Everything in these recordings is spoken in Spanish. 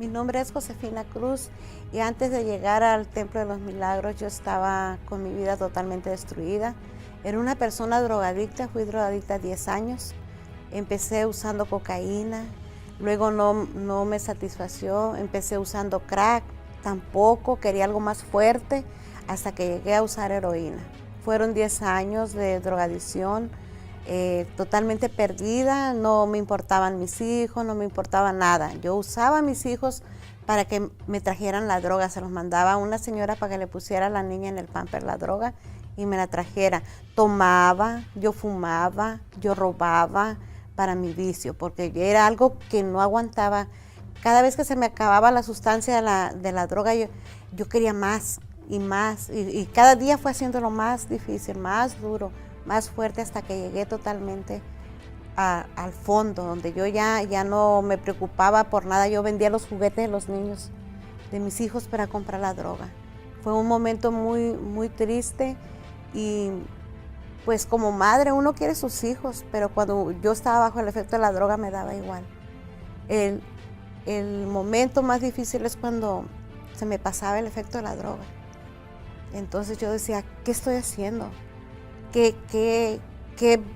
nombre es Josefina Cruz y antes de llegar al Templo de los Milagros yo estaba con mi vida totalmente destruida. Era una persona drogadicta, fui drogadicta 10 años. Empecé usando cocaína, luego no me satisfació, empecé usando crack, tampoco, quería algo más fuerte hasta que llegué a usar heroína. Fueron 10 años de drogadicción, totalmente perdida, no me importaban mis hijos, no me importaba nada. Yo usaba a mis hijos para que me trajeran la droga, se los mandaba a una señora para que le pusiera a la niña en el pamper la droga y me la trajera. Tomaba, yo fumaba, yo robaba para mi vicio, porque era algo que no aguantaba. Cada vez que se me acababa la sustancia de la droga, yo quería más y más, y cada día fue haciéndolo más difícil, más duro, más fuerte, hasta que llegué totalmente al fondo, donde yo ya no me preocupaba por nada. Yo vendía los juguetes de los niños, de mis hijos, para comprar la droga. Fue un momento muy, muy triste, y pues como madre uno quiere sus hijos, pero cuando yo estaba bajo el efecto de la droga me daba igual. El momento más difícil es cuando se me pasaba el efecto de la droga. Entonces yo decía, ¿qué estoy haciendo? ¿Qué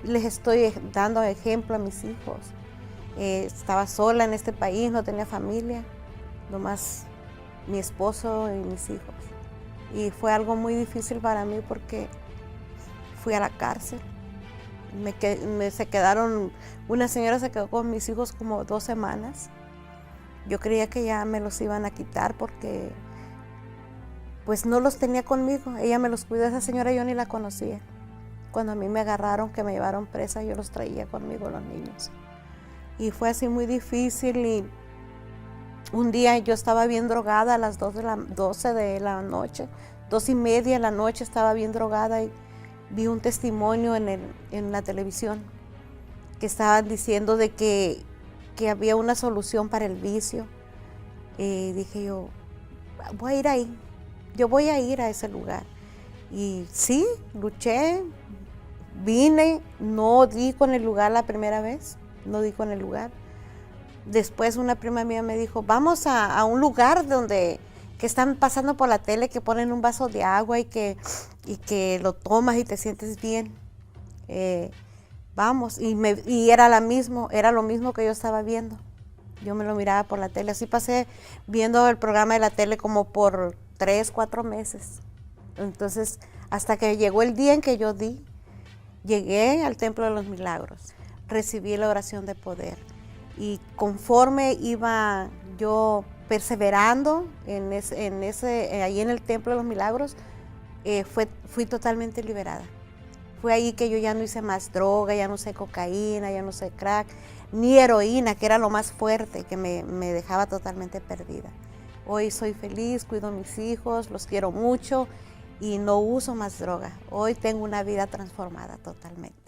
les estoy dando ejemplo a mis hijos? Estaba sola en este país, no tenía familia, nomás mi esposo y mis hijos. Y fue algo muy difícil para mí porque fui a la cárcel. Una señora se quedó con mis hijos como 2 semanas. Yo creía que ya me los iban a quitar porque pues no los tenía conmigo. Ella me los cuidó, esa señora yo ni la conocía. Cuando a mí me agarraron, que me llevaron presa, yo los traía conmigo, los niños. Y fue así muy difícil, y un día yo estaba bien drogada a las 12 de la noche, 2:30 de la noche, estaba bien drogada, y vi un testimonio en la televisión que estaban diciendo de que había una solución para el vicio. Y dije yo, voy a ir ahí, yo voy a ir a ese lugar. Y sí, luché, vine, no di con el lugar la primera vez, no di con el lugar. Después una prima mía me dijo, vamos a un lugar que están pasando por la tele, que ponen un vaso de agua y que lo tomas y te sientes bien. Vamos, y era lo mismo que yo estaba viendo. Yo me lo miraba por la tele, así pasé viendo el programa de la tele como por 3, 4 meses. Entonces, hasta que llegó el día en que yo llegué al Templo de los Milagros, recibí la oración de poder. Y conforme iba yo perseverando ahí en el Templo de los Milagros, fui totalmente liberada. Fue ahí que yo ya no hice más droga, ya no usé cocaína, ya no usé crack, ni heroína, que era lo más fuerte, que me dejaba totalmente perdida. Hoy soy feliz, cuido a mis hijos, los quiero mucho y no uso más droga. Hoy tengo una vida transformada totalmente.